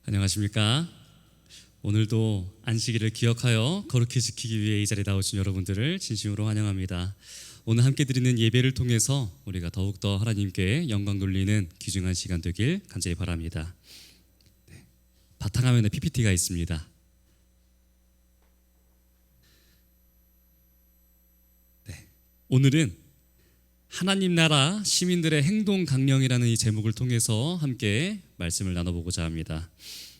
안녕하십니까? 오늘도 안식일을 기억하여 거룩히 지키기 위해 이 자리에 나오신 여러분들을 진심으로 환영합니다. 오늘 함께 드리는 예배를 통해서 우리가 더욱더 하나님께 영광 돌리는 귀중한 시간 되길 간절히 바랍니다. 바탕화면에 PPT가 있습니다. 오늘은 하나님 나라 시민들의 행동 강령이라는 이 제목을 통해서 함께 말씀을 나눠보고자 합니다.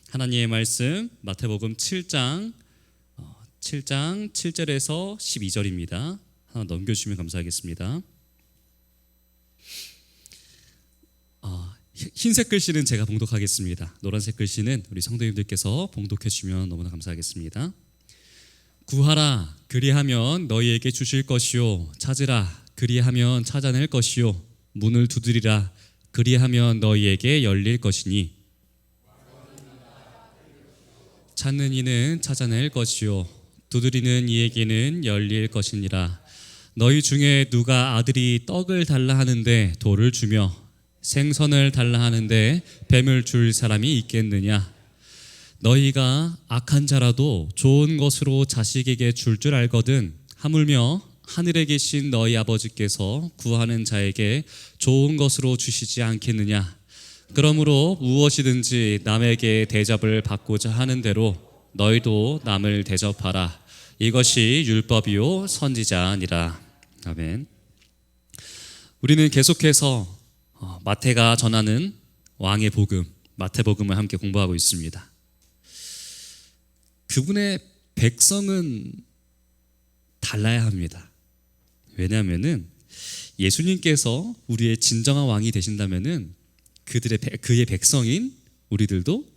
하나님의 말씀 마태복음 7장 7절에서 12절입니다. 하나 넘겨주시면 감사하겠습니다. 흰색 글씨는 제가 봉독하겠습니다. 노란색 글씨는 우리 성도님들께서 봉독해 주시면 너무나 감사하겠습니다. 구하라 그리하면 너희에게 주실 것이요, 찾으라 그리하면 찾아낼 것이요, 문을 두드리라 그리하면 너희에게 열릴 것이니 찾는 이는 찾아낼 것이요, 두드리는 이에게는 열릴 것이니라. 너희 중에 누가 아들이 떡을 달라 하는데 돌을 주며 생선을 달라 하는데 뱀을 줄 사람이 있겠느냐? 너희가 악한 자라도 좋은 것으로 자식에게 줄 줄 알거든 하물며 하늘에 계신 너희 아버지께서 구하는 자에게 좋은 것으로 주시지 않겠느냐? 그러므로 무엇이든지 남에게 대접을 받고자 하는 대로 너희도 남을 대접하라. 이것이 율법이요 선지자니라. 아멘. 우리는 계속해서 마태가 전하는 왕의 복음, 마태복음을 함께 공부하고 있습니다. 그분의 백성은 달라야 합니다. 왜냐하면은 예수님께서 우리의 진정한 왕이 되신다면은 그의 백성인 우리들도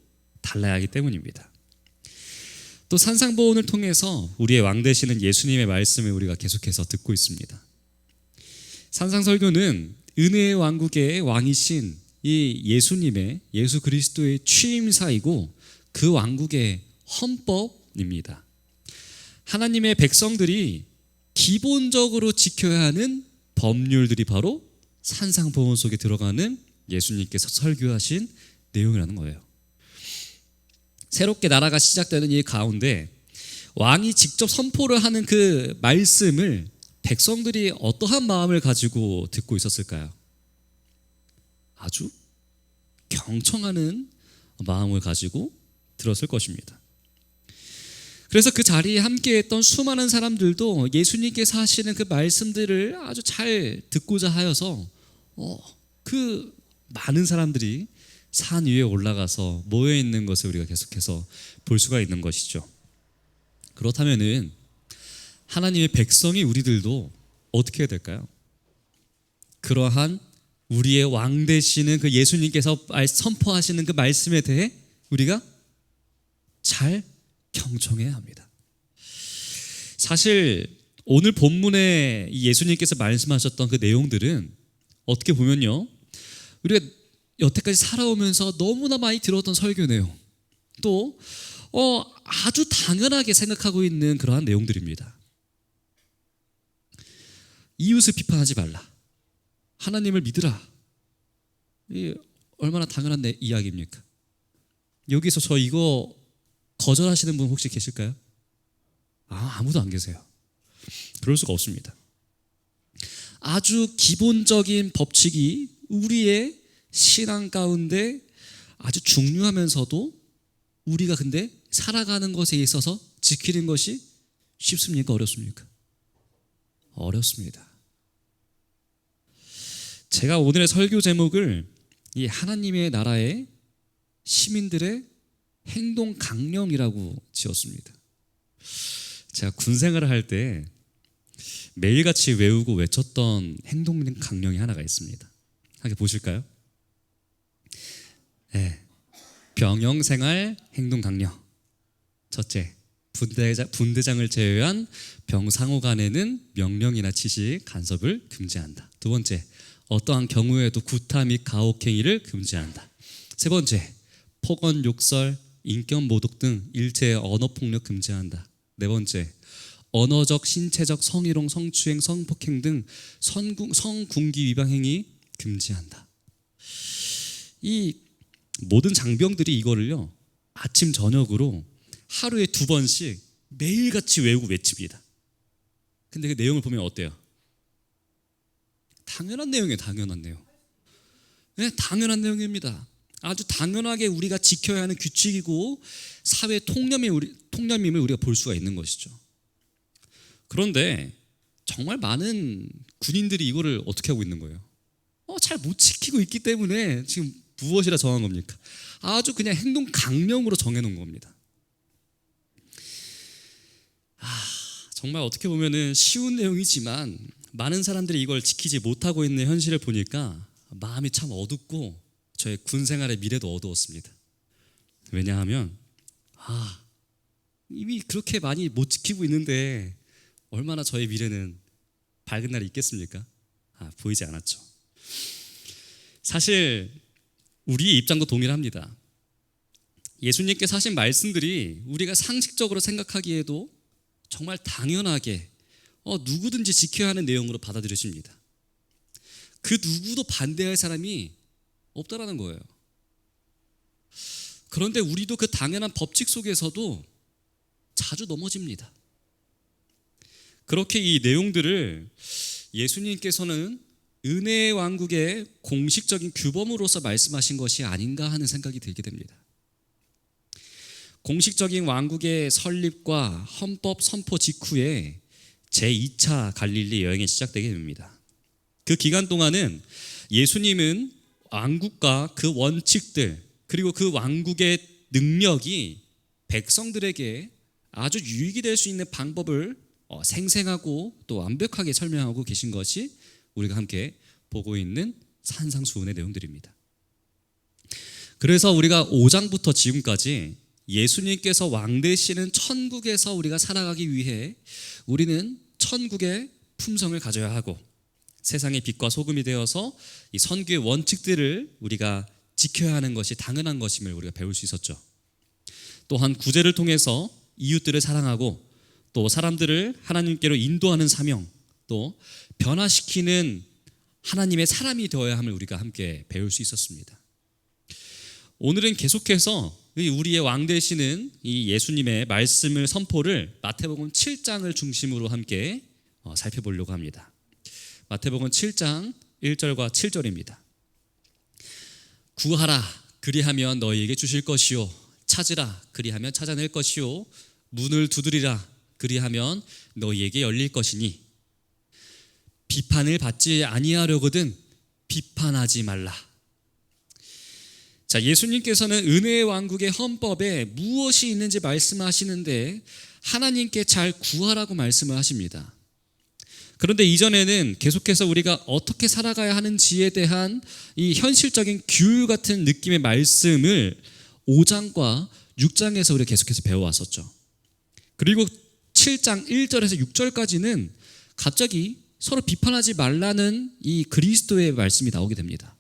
달라야 하기 때문입니다. 또 산상보훈을 통해서 우리의 왕 되시는 예수님의 말씀을 우리가 계속해서 듣고 있습니다. 산상설교는 은혜의 왕국의 왕이신 이 예수님의, 예수 그리스도의 취임사이고 그 왕국의 헌법입니다. 하나님의 백성들이 기본적으로 지켜야 하는 법률들이 바로 산상보훈 속에 들어가는 예수님께서 설교하신 내용이라는 거예요. 새롭게 나라가 시작되는 이 가운데 왕이 직접 선포를 하는 그 말씀을 백성들이 어떠한 마음을 가지고 듣고 있었을까요? 아주 경청하는 마음을 가지고 들었을 것입니다. 그래서 그 자리에 함께했던 수많은 사람들도 예수님께서 하시는 그 말씀들을 아주 잘 듣고자 하여서 그 많은 사람들이 산 위에 올라가서 모여 있는 것을 우리가 계속해서 볼 수가 있는 것이죠. 그렇다면은 하나님의 백성이 우리들도 어떻게 해야 될까요? 그러한 우리의 왕 되시는 그 예수님께서 선포하시는 그 말씀에 대해 우리가 잘 경청해야 합니다. 사실 오늘 본문에 예수님께서 말씀하셨던 그 내용들은 어떻게 보면요, 우리가 여태까지 살아오면서 너무나 많이 들었던 설교 내용, 또 아주 당연하게 생각하고 있는 그러한 내용들입니다. 이웃을 비판하지 말라, 하나님을 믿으라, 이 얼마나 당연한 이야기입니까? 여기서 저 이거 거절하시는 분 혹시 계실까요? 아무도 안 계세요. 그럴 수가 없습니다. 아주 기본적인 법칙이 우리의 신앙 가운데 아주 중요하면서도 우리가 근데 살아가는 것에 있어서 지키는 것이 쉽습니까? 어렵습니까? 어렵습니다. 제가 오늘의 설교 제목을 이 하나님의 나라의 시민들의 행동 강령이라고 지었습니다. 제가 군 생활을 할 때 매일같이 외우고 외쳤던 행동 강령이 하나가 있습니다. 함께 보실까요? 네. 병영생활 행동 강령. 첫째, 분대장을 제외한 병상호 간에는 명령이나 지시, 간섭을 금지한다. 두 번째, 어떠한 경우에도 구타 및 가혹행위를 금지한다. 세 번째, 폭언, 욕설, 인격 모독 등 일체의 언어폭력 금지한다. 네 번째, 언어적, 신체적, 성희롱, 성추행, 성폭행 등 성군기 위반 행위 금지한다. 이 모든 장병들이 이거를요 아침 저녁으로 하루에 2번씩 매일같이 외우고 외칩니다. 근데 그 내용을 보면 어때요? 당연한 내용이에요. 당연한 내용. 네, 당연한 내용입니다. 아주 당연하게 우리가 지켜야 하는 규칙이고 사회 통념임을 우리가 볼 수가 있는 것이죠. 그런데 정말 많은 군인들이 이거를 어떻게 하고 있는 거예요? 잘 못 지키고 있기 때문에 지금 무엇이라 정한 겁니까? 아주 그냥 행동 강령으로 정해놓은 겁니다. 정말 어떻게 보면은 쉬운 내용이지만 많은 사람들이 이걸 지키지 못하고 있는 현실을 보니까 마음이 참 어둡고 저의 군 생활의 미래도 어두웠습니다. 왜냐하면 이미 그렇게 많이 못 지키고 있는데 얼마나 저의 미래는 밝은 날이 있겠습니까? 보이지 않았죠. 사실 우리의 입장도 동일합니다. 예수님께서 하신 말씀들이 우리가 상식적으로 생각하기에도 정말 당연하게 누구든지 지켜야 하는 내용으로 받아들여집니다. 그 누구도 반대할 사람이 없다라는 거예요. 그런데 우리도 그 당연한 법칙 속에서도 자주 넘어집니다. 그렇게 이 내용들을 예수님께서는 은혜의 왕국의 공식적인 규범으로서 말씀하신 것이 아닌가 하는 생각이 들게 됩니다. 공식적인 왕국의 설립과 헌법 선포 직후에 제2차 갈릴리 여행이 시작되게 됩니다. 그 기간 동안은 예수님은 왕국과 그 원칙들 그리고 그 왕국의 능력이 백성들에게 아주 유익이 될 수 있는 방법을 생생하고 또 완벽하게 설명하고 계신 것이 우리가 함께 보고 있는 산상수훈의 내용들입니다. 그래서 우리가 5장부터 지금까지 예수님께서 왕 되시는 천국에서 우리가 살아가기 위해 우리는 천국의 품성을 가져야 하고 세상의 빛과 소금이 되어서 이 선교의 원칙들을 우리가 지켜야 하는 것이 당연한 것임을 우리가 배울 수 있었죠. 또한 구제를 통해서 이웃들을 사랑하고 또 사람들을 하나님께로 인도하는 사명, 또 변화시키는 하나님의 사람이 되어야 함을 우리가 함께 배울 수 있었습니다. 오늘은 계속해서 우리의 왕 되시는 이 예수님의 말씀을 선포를 마태복음 7장을 중심으로 함께 살펴보려고 합니다. 마태복음 7장 1절과 7절입니다. 구하라 그리하면 너희에게 주실 것이요 찾으라 그리하면 찾아낼 것이요 문을 두드리라 그리하면 너희에게 열릴 것이니 비판을 받지 아니하려거든 비판하지 말라. 자, 예수님께서는 은혜의 왕국의 헌법에 무엇이 있는지 말씀하시는데 하나님께 잘 구하라고 말씀을 하십니다. 그런데 이전에는 계속해서 우리가 어떻게 살아가야 하는지에 대한 이 현실적인 규율 같은 느낌의 말씀을 5장과 6장에서 우리가 계속해서 배워왔었죠. 그리고 7장 1절에서 6절까지는 갑자기 서로 비판하지 말라는 이 그리스도의 말씀이 나오게 됩니다.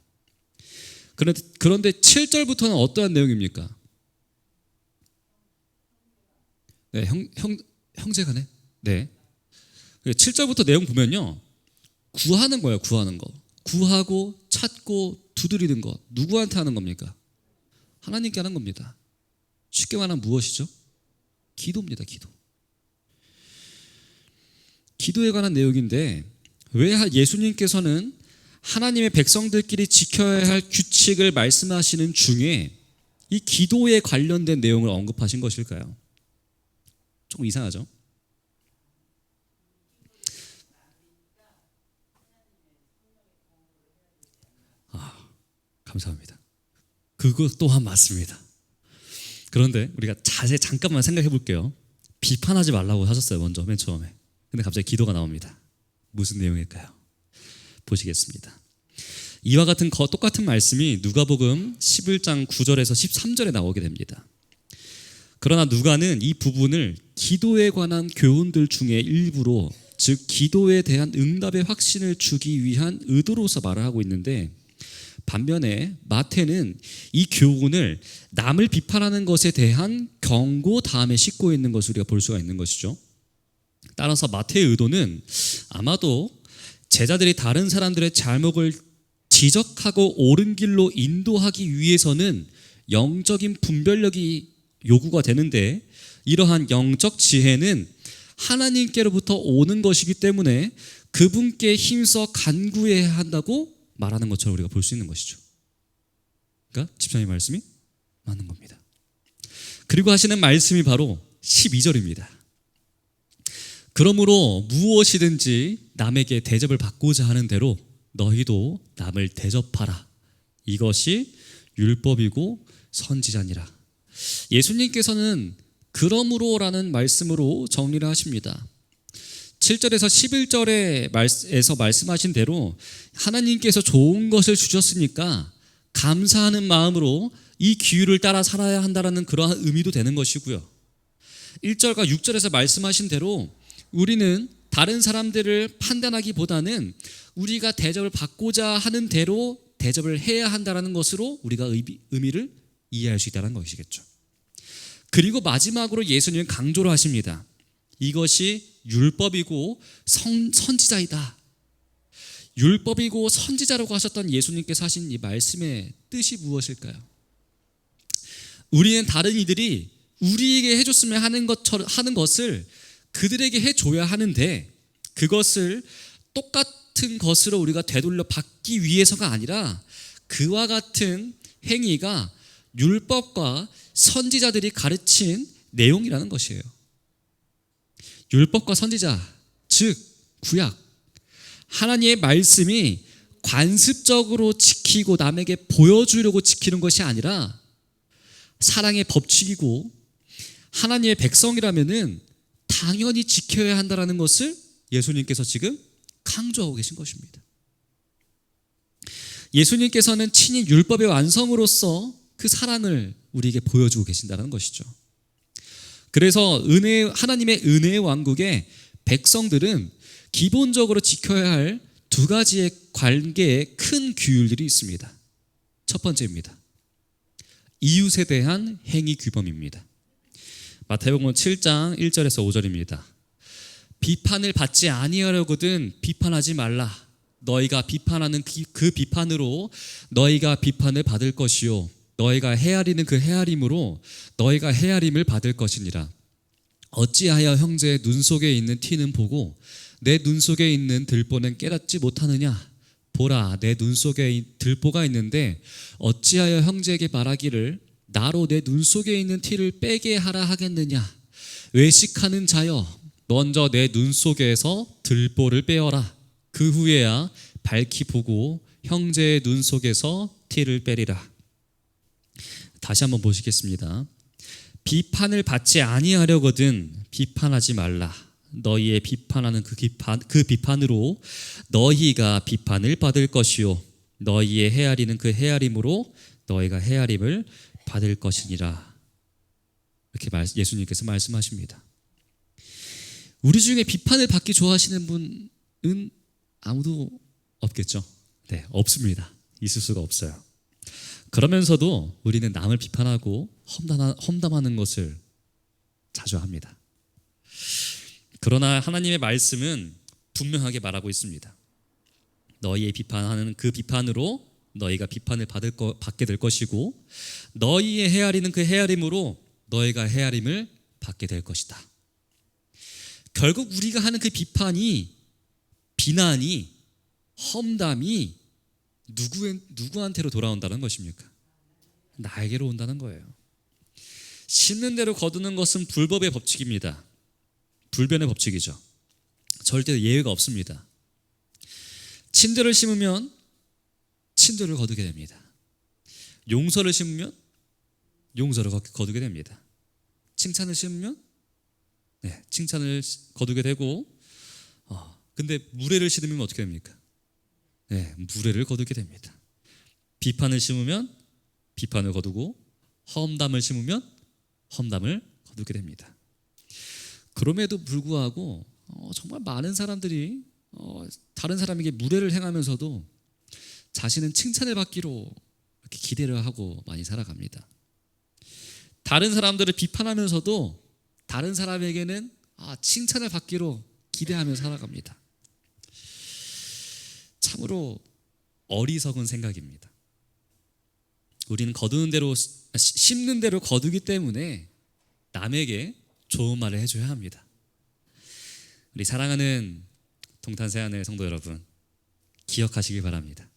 그런데 7절부터는 어떠한 내용입니까? 네, 형제간에? 네. 7절부터 내용 보면요. 구하는 거예요, 구하는 거. 구하고, 찾고, 두드리는 거. 누구한테 하는 겁니까? 하나님께 하는 겁니다. 쉽게 말하면 무엇이죠? 기도입니다, 기도. 기도에 관한 내용인데 왜 예수님께서는 하나님의 백성들끼리 지켜야 할 규칙을 말씀하시는 중에 이 기도에 관련된 내용을 언급하신 것일까요? 조금 이상하죠? 감사합니다. 그것 또한 맞습니다. 그런데 우리가 자세히 잠깐만 생각해 볼게요. 비판하지 말라고 하셨어요, 먼저 맨 처음에. 근데 갑자기 기도가 나옵니다. 무슨 내용일까요? 보시겠습니다. 이와 같은 똑같은 말씀이 누가복음 11장 9절에서 13절에 나오게 됩니다. 그러나 누가는 이 부분을 기도에 관한 교훈들 중에 일부로, 즉 기도에 대한 응답의 확신을 주기 위한 의도로서 말을 하고 있는데, 반면에 마태는 이 교훈을 남을 비판하는 것에 대한 경고 다음에 싣고 있는 것을 우리가 볼 수가 있는 것이죠. 따라서 마태의 의도는 아마도 제자들이 다른 사람들의 잘못을 지적하고 옳은 길로 인도하기 위해서는 영적인 분별력이 요구가 되는데, 이러한 영적 지혜는 하나님께로부터 오는 것이기 때문에 그분께 힘써 간구해야 한다고 말하는 것처럼 우리가 볼 수 있는 것이죠. 그러니까 집사님의 말씀이 맞는 겁니다. 그리고 하시는 말씀이 바로 12절입니다. 그러므로 무엇이든지 남에게 대접을 받고자 하는 대로 너희도 남을 대접하라. 이것이 율법이고 선지자니라. 예수님께서는 그러므로라는 말씀으로 정리를 하십니다. 7절에서 11절에서 말씀하신 대로 하나님께서 좋은 것을 주셨으니까 감사하는 마음으로 이 기율을 따라 살아야 한다는 그러한 의미도 되는 것이고요. 1절과 6절에서 말씀하신 대로 우리는 다른 사람들을 판단하기보다는 우리가 대접을 받고자 하는 대로 대접을 해야 한다는 것으로 우리가 의미를 이해할 수 있다는 것이겠죠. 그리고 마지막으로 예수님은 강조를 하십니다. 이것이 율법이고 선지자이다. 율법이고 선지자라고 하셨던 예수님께서 하신 이 말씀의 뜻이 무엇일까요? 우리는 다른 이들이 우리에게 해줬으면 하는 것을 그들에게 해줘야 하는데, 그것을 똑같은 것으로 우리가 되돌려 받기 위해서가 아니라 그와 같은 행위가 율법과 선지자들이 가르친 내용이라는 것이에요. 율법과 선지자, 즉 구약, 하나님의 말씀이 관습적으로 지키고 남에게 보여주려고 지키는 것이 아니라 사랑의 법칙이고 하나님의 백성이라면은 당연히 지켜야 한다는 것을 예수님께서 지금 강조하고 계신 것입니다. 예수님께서는 친히 율법의 완성으로서 그 사랑을 우리에게 보여주고 계신다는 것이죠. 그래서 하나님의 은혜의 왕국의 백성들은 기본적으로 지켜야 할 두 가지의 관계의 큰 규율들이 있습니다. 첫 번째입니다. 이웃에 대한 행위 규범입니다. 마태복음 7장 1절에서 5절입니다. 비판을 받지 아니하려거든 비판하지 말라. 너희가 비판하는 그 비판으로 너희가 비판을 받을 것이요 너희가 헤아리는 그 헤아림으로 너희가 헤아림을 받을 것이니라. 어찌하여 형제의 눈 속에 있는 티는 보고 내 눈 속에 있는 들보는 깨닫지 못하느냐? 보라, 내 눈 속에 들보가 있는데 어찌하여 형제에게 말하기를 나로 내 눈 속에 있는 티를 빼게 하라 하겠느냐? 외식하는 자여, 먼저 내 눈 속에서 들보를 빼어라. 그 후에야 밝히 보고 형제의 눈 속에서 티를 빼리라. 다시 한번 보시겠습니다. 비판을 받지 아니하려거든 비판하지 말라. 너희의 비판하는 그 비판으로 너희가 비판을 받을 것이요 너희의 헤아리는 그 헤아림으로 너희가 헤아림을 받을 것이니라. 이렇게 예수님께서 말씀하십니다. 우리 중에 비판을 받기 좋아하시는 분은 아무도 없겠죠? 네, 없습니다. 있을 수가 없어요. 그러면서도 우리는 남을 비판하고 험담하는 것을 자주 합니다. 그러나 하나님의 말씀은 분명하게 말하고 있습니다. 너희의 비판하는 그 비판으로 너희가 비판을 받게 될 것이고 너희의 헤아리는 그 헤아림으로 너희가 헤아림을 받게 될 것이다. 결국 우리가 하는 그 비난이 험담이 누구한테로 돌아온다는 것입니까? 나에게로 온다는 거예요. 심는 대로 거두는 것은 불법의 법칙입니다. 불변의 법칙이죠. 절대 예외가 없습니다. 친절을 심으면 친절을 거두게 됩니다. 용서를 심으면 용서를 거두게 됩니다. 칭찬을 심으면 칭찬을 거두게 되고 근데 무례를 심으면 어떻게 됩니까? 무례를 거두게 됩니다. 비판을 심으면 비판을 거두고 험담을 심으면 험담을 거두게 됩니다. 그럼에도 불구하고 정말 많은 사람들이 다른 사람에게 무례를 행하면서도 자신은 칭찬을 받기로 이렇게 기대를 하고 많이 살아갑니다. 다른 사람들을 비판하면서도 다른 사람에게는 칭찬을 받기로 기대하며 살아갑니다. 참으로 어리석은 생각입니다. 우리는 심는 대로 거두기 때문에 남에게 좋은 말을 해줘야 합니다. 우리 사랑하는 동탄세안의 성도 여러분, 기억하시기 바랍니다.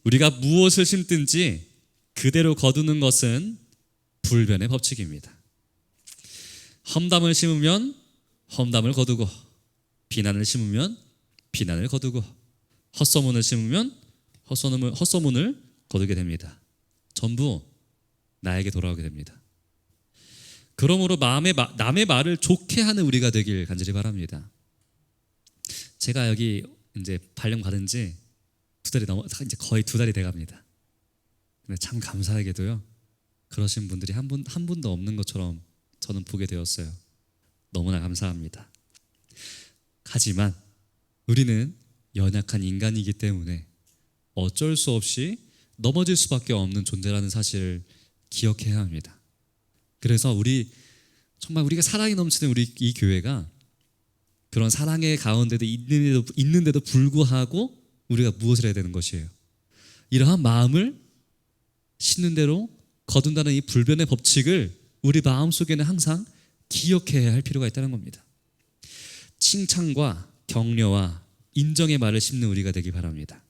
우리가 무엇을 심든지 그대로 거두는 것은 불변의 법칙입니다. 험담을 심으면 험담을 거두고, 비난을 심으면 비난을 거두고, 헛소문을 심으면 헛소문을 거두게 됩니다. 전부 나에게 돌아오게 됩니다. 그러므로 남의 말을 좋게 하는 우리가 되길 간절히 바랍니다. 제가 여기 이제 발령 받은 지 이제 거의 2달이 돼갑니다. 근데 참 감사하게도요, 그러신 분들이 한 분도 없는 것처럼 저는 보게 되었어요. 너무나 감사합니다. 하지만 우리는 연약한 인간이기 때문에 어쩔 수 없이 넘어질 수밖에 없는 존재라는 사실을 기억해야 합니다. 그래서 정말 우리가 사랑이 넘치는 우리 이 교회가 그런 사랑의 가운데도 있는데도 불구하고 우리가 무엇을 해야 되는 것이에요? 이러한 마음을 심는 대로 거둔다는 이 불변의 법칙을 우리 마음속에는 항상 기억해야 할 필요가 있다는 겁니다. 칭찬과 격려와 인정의 말을 심는 우리가 되기 바랍니다.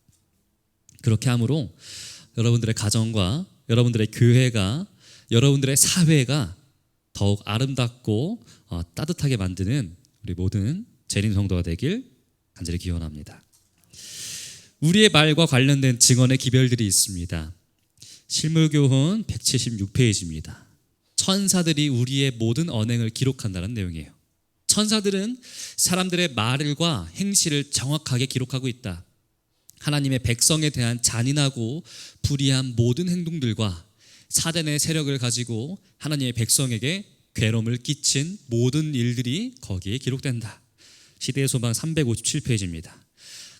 그렇게 함으로 여러분들의 가정과 여러분들의 교회가, 여러분들의 사회가 더욱 아름답고 따뜻하게 만드는 우리 모든 재림 성도가 되길 간절히 기원합니다. 우리의 말과 관련된 증언의 기별들이 있습니다. 실물교훈 176페이지입니다. 천사들이 우리의 모든 언행을 기록한다는 내용이에요. 천사들은 사람들의 말과 행실을 정확하게 기록하고 있다. 하나님의 백성에 대한 잔인하고 불의한 모든 행동들과 사단의 세력을 가지고 하나님의 백성에게 괴로움을 끼친 모든 일들이 거기에 기록된다. 시대의 소망 357페이지입니다.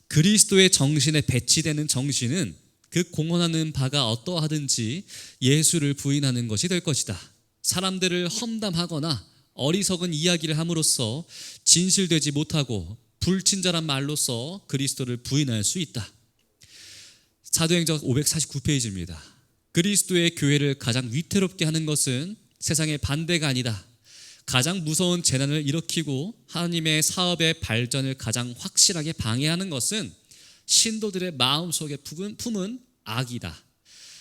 그리스도의 정신에 배치되는 정신은 그 공언하는 바가 어떠하든지 예수를 부인하는 것이 될 것이다. 사람들을 험담하거나 어리석은 이야기를 함으로써 진실되지 못하고 불친절한 말로써 그리스도를 부인할 수 있다. 사도행전 549페이지입니다. 그리스도의 교회를 가장 위태롭게 하는 것은 세상의 반대가 아니다. 가장 무서운 재난을 일으키고 하나님의 사업의 발전을 가장 확실하게 방해하는 것은 신도들의 마음속에 품은 악이다.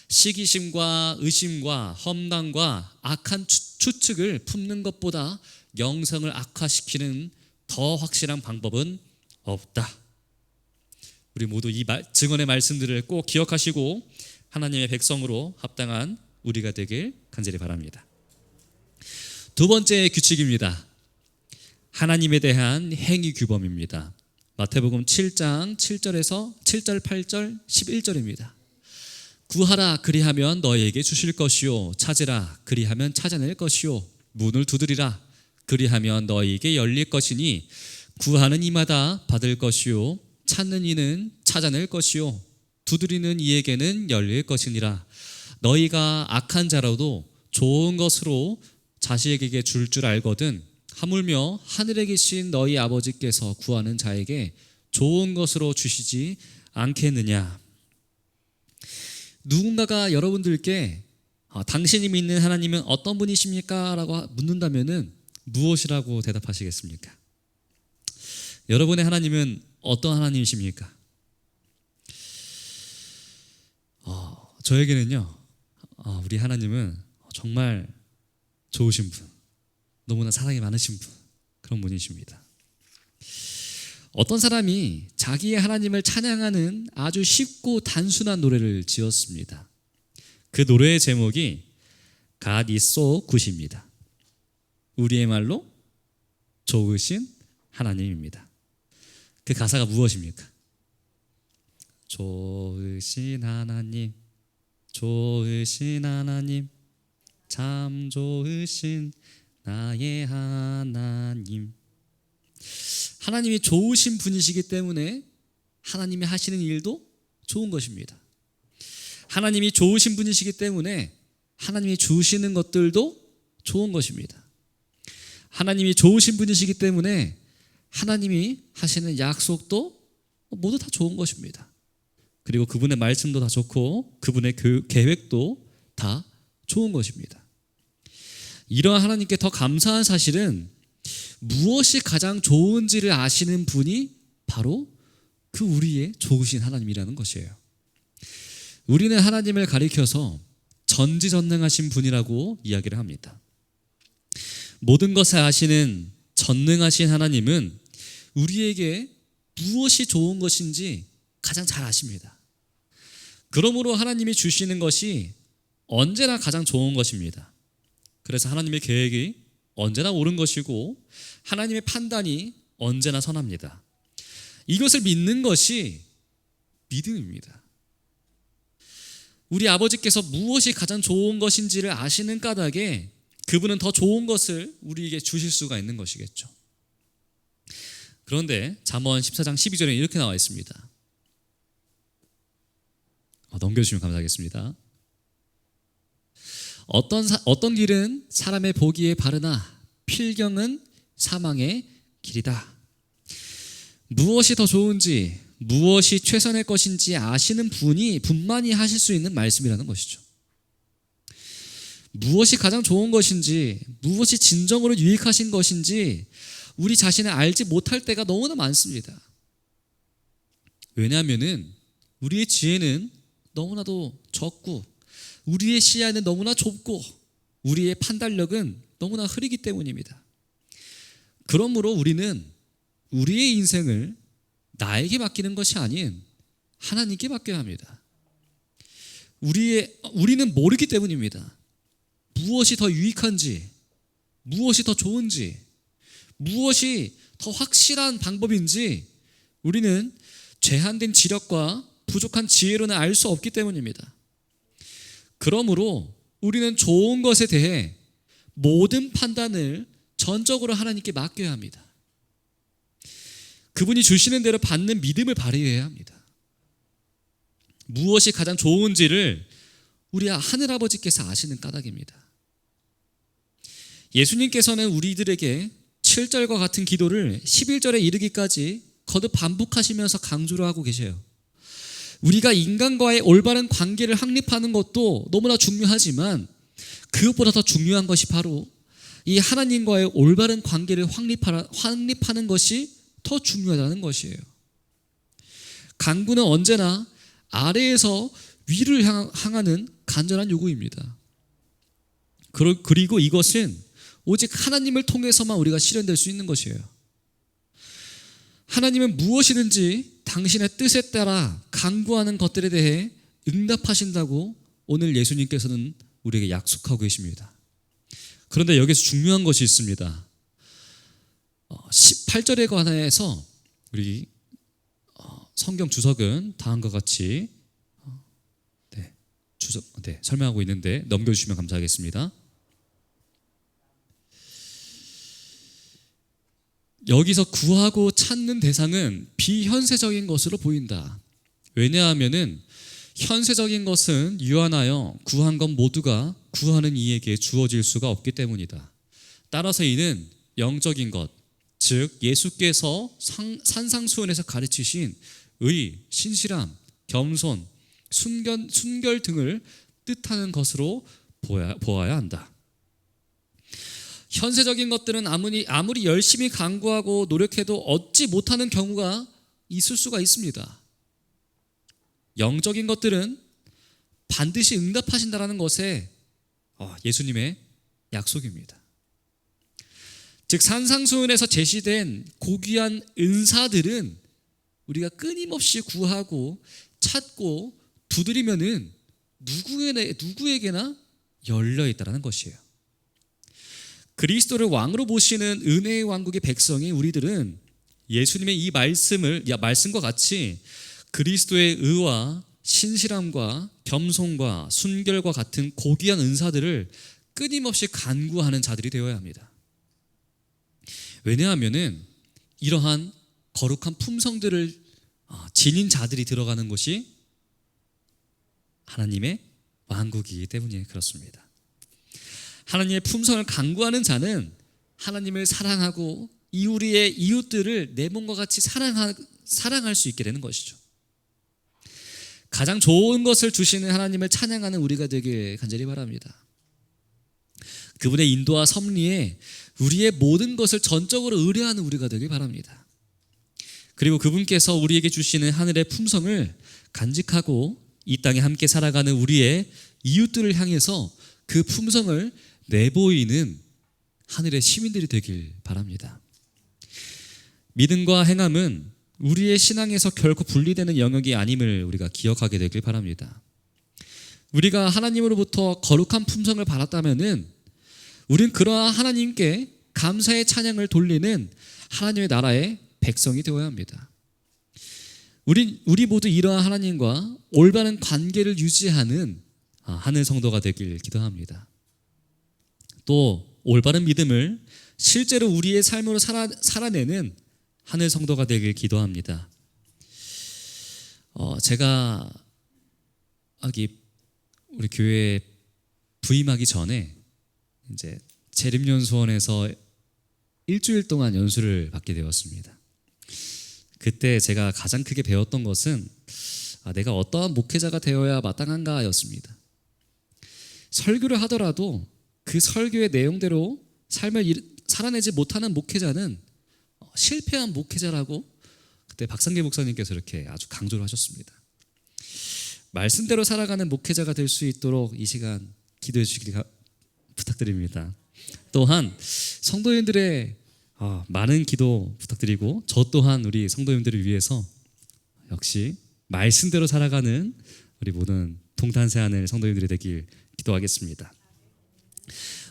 시기심과 의심과 험담과 악한 추측을 품는 것보다 영성을 악화시키는 더 확실한 방법은 없다. 우리 모두 이 증언의 말씀들을 꼭 기억하시고 하나님의 백성으로 합당한 우리가 되길 간절히 바랍니다. 두 번째 규칙입니다. 하나님에 대한 행위 규범입니다. 마태복음 7장 7절에서 7절, 8절, 11절입니다. 구하라 그리하면 너희에게 주실 것이요, 찾으라 그리하면 찾아낼 것이요, 문을 두드리라 그리하면 너희에게 열릴 것이니 구하는 이마다 받을 것이요, 찾는 이는 찾아낼 것이요, 두드리는 이에게는 열릴 것이니라. 너희가 악한 자라도 좋은 것으로 자식에게 줄 알거든 하물며 하늘에 계신 너희 아버지께서 구하는 자에게 좋은 것으로 주시지 않겠느냐. 누군가가 여러분들께 당신이 믿는 하나님은 어떤 분이십니까? 라고 묻는다면 무엇이라고 대답하시겠습니까? 여러분의 하나님은 어떤 하나님이십니까? 저에게는요, 우리 하나님은 정말 좋으신 분, 너무나 사랑이 많으신 분, 그런 분이십니다. 어떤 사람이 자기의 하나님을 찬양하는 아주 쉽고 단순한 노래를 지었습니다. 그 노래의 제목이 God is so good입니다. 우리의 말로 좋으신 하나님입니다. 그 가사가 무엇입니까? 좋으신 하나님, 좋으신 하나님, 참 좋으신 나의 하나님. 하나님이 좋으신 분이시기 때문에 하나님이 하시는 일도 좋은 것입니다. 하나님이 좋으신 분이시기 때문에 하나님이 주시는 것들도 좋은 것입니다. 하나님이 좋으신 분이시기 때문에 하나님이 하시는 약속도 모두 다 좋은 것입니다. 그리고 그분의 말씀도 다 좋고 그분의 계획도 다 좋은 것입니다. 이러한 하나님께 더 감사한 사실은 무엇이 가장 좋은지를 아시는 분이 바로 그 우리의 좋으신 하나님이라는 것이에요. 우리는 하나님을 가리켜서 전지전능하신 분이라고 이야기를 합니다. 모든 것을 아시는 전능하신 하나님은 우리에게 무엇이 좋은 것인지 가장 잘 아십니다. 그러므로 하나님이 주시는 것이 언제나 가장 좋은 것입니다. 그래서 하나님의 계획이 언제나 옳은 것이고 하나님의 판단이 언제나 선합니다. 이것을 믿는 것이 믿음입니다. 우리 아버지께서 무엇이 가장 좋은 것인지를 아시는 까닭에 그분은 더 좋은 것을 우리에게 주실 수가 있는 것이겠죠. 그런데 잠언 14장 12절에 이렇게 나와 있습니다. 넘겨주시면 감사하겠습니다. 어떤 길은 사람의 보기에 바르나 필경은 사망의 길이다. 무엇이 더 좋은지, 무엇이 최선의 것인지 아시는 분만이 하실 수 있는 말씀이라는 것이죠. 무엇이 가장 좋은 것인지, 무엇이 진정으로 유익하신 것인지 우리 자신을 알지 못할 때가 너무나 많습니다. 왜냐하면 우리의 지혜는 너무나도 적고 우리의 시야는 너무나 좁고 우리의 판단력은 너무나 흐리기 때문입니다. 그러므로 우리는 우리의 인생을 나에게 맡기는 것이 아닌 하나님께 맡겨야 합니다. 우리는 모르기 때문입니다. 무엇이 더 유익한지, 무엇이 더 좋은지, 무엇이 더 확실한 방법인지 우리는 제한된 지력과 부족한 지혜로는 알 수 없기 때문입니다. 그러므로 우리는 좋은 것에 대해 모든 판단을 전적으로 하나님께 맡겨야 합니다. 그분이 주시는 대로 받는 믿음을 발휘해야 합니다. 무엇이 가장 좋은지를 우리 하늘아버지께서 아시는 까닭입니다. 예수님께서는 우리들에게 7절과 같은 기도를 11절에 이르기까지 거듭 반복하시면서 강조를 하고 계세요. 우리가 인간과의 올바른 관계를 확립하는 것도 너무나 중요하지만 그것보다 더 중요한 것이 바로 이 하나님과의 올바른 관계를 확립하는 것이 더 중요하다는 것이에요. 간구는 언제나 아래에서 위를 향하는 간절한 요구입니다. 그리고 이것은 오직 하나님을 통해서만 우리가 실현될 수 있는 것이에요. 하나님은 무엇이든지 당신의 뜻에 따라 간구하는 것들에 대해 응답하신다고 오늘 예수님께서는 우리에게 약속하고 계십니다. 그런데 여기서 중요한 것이 있습니다. 18절에 관해서 우리 성경 주석은 다음과 같이 설명하고 있는데 넘겨주시면 감사하겠습니다. 여기서 구하고 찾는 대상은 비현세적인 것으로 보인다. 왜냐하면 현세적인 것은 유한하여 구한 것 모두가 구하는 이에게 주어질 수가 없기 때문이다. 따라서 이는 영적인 것, 즉 예수께서 산상수훈에서 가르치신 의, 신실함, 겸손, 순결 등을 뜻하는 것으로 보아야 한다. 현세적인 것들은 아무리 열심히 간구하고 노력해도 얻지 못하는 경우가 있을 수가 있습니다. 영적인 것들은 반드시 응답하신다는 것에 예수님의 약속입니다. 즉 산상수훈에서 제시된 고귀한 은사들은 우리가 끊임없이 구하고 찾고 두드리면은 누구에게나 열려 있다는 것이에요. 그리스도를 왕으로 모시는 은혜의 왕국의 백성인 우리들은 예수님의 이 말씀과 같이 그리스도의 의와 신실함과 겸손과 순결과 같은 고귀한 은사들을 끊임없이 간구하는 자들이 되어야 합니다. 왜냐하면 이러한 거룩한 품성들을 지닌 자들이 들어가는 곳이 하나님의 왕국이기 때문에 그렇습니다. 하나님의 품성을 간구하는 자는 하나님을 사랑하고 우리의 이웃들을 내 몸과 같이 사랑할 수 있게 되는 것이죠. 가장 좋은 것을 주시는 하나님을 찬양하는 우리가 되길 간절히 바랍니다. 그분의 인도와 섭리에 우리의 모든 것을 전적으로 의뢰하는 우리가 되길 바랍니다. 그리고 그분께서 우리에게 주시는 하늘의 품성을 간직하고 이 땅에 함께 살아가는 우리의 이웃들을 향해서 그 품성을 내보이는 하늘의 시민들이 되길 바랍니다. 믿음과 행함은 우리의 신앙에서 결코 분리되는 영역이 아님을 우리가 기억하게 되길 바랍니다. 우리가 하나님으로부터 거룩한 품성을 받았다면은 우린 그러한 하나님께 감사의 찬양을 돌리는 하나님의 나라의 백성이 되어야 합니다. 우리 모두 이러한 하나님과 올바른 관계를 유지하는 하늘 성도가 되길 기도합니다. 또 올바른 믿음을 실제로 우리의 삶으로 살아내는 하늘 성도가 되길 기도합니다. 제가 우리 교회에 부임하기 전에 이제 재림연수원에서 일주일 동안 연수를 받게 되었습니다. 그때 제가 가장 크게 배웠던 것은 내가 어떠한 목회자가 되어야 마땅한가였습니다. 설교를 하더라도 그 설교의 내용대로 삶을 살아내지 못하는 목회자는 실패한 목회자라고 그때 박상계 목사님께서 이렇게 아주 강조를 하셨습니다. 말씀대로 살아가는 목회자가 될 수 있도록 이 시간 기도해 주시길 부탁드립니다. 또한 성도님들의 많은 기도 부탁드리고 저 또한 우리 성도님들을 위해서 역시 말씀대로 살아가는 우리 모든 동탄새하늘 성도님들이 되길 기도하겠습니다.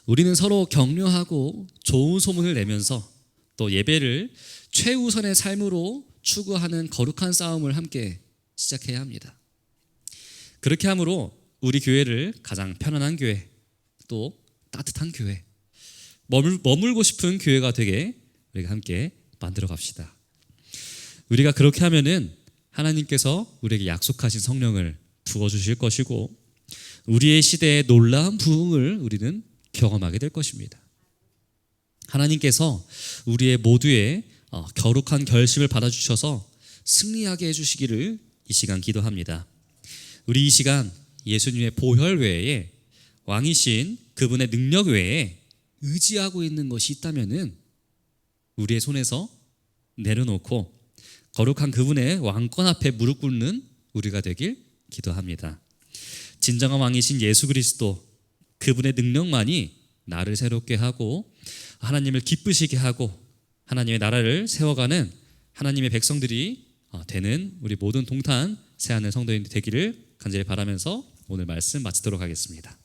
우리는 서로 격려하고 좋은 소문을 내면서 또 예배를 최우선의 삶으로 추구하는 거룩한 싸움을 함께 시작해야 합니다. 그렇게 함으로 우리 교회를 가장 편안한 교회, 또 따뜻한 교회, 머물고 싶은 교회가 되게 우리가 함께 만들어 갑시다. 우리가 그렇게 하면은 하나님께서 우리에게 약속하신 성령을 부어주실 것이고 우리의 시대의 놀라운 부흥을 우리는 경험하게 될 것입니다. 하나님께서 우리의 모두의 거룩한 결심을 받아주셔서 승리하게 해주시기를 이 시간 기도합니다. 우리 이 시간 예수님의 보혈 외에 왕이신 그분의 능력 외에 의지하고 있는 것이 있다면은 우리의 손에서 내려놓고 거룩한 그분의 왕권 앞에 무릎 꿇는 우리가 되길 기도합니다. 진정한 왕이신 예수 그리스도 그분의 능력만이 나를 새롭게 하고 하나님을 기쁘시게 하고 하나님의 나라를 세워가는 하나님의 백성들이 되는 우리 모든 동탄 새하늘 성도인들 되기를 간절히 바라면서 오늘 말씀 마치도록 하겠습니다.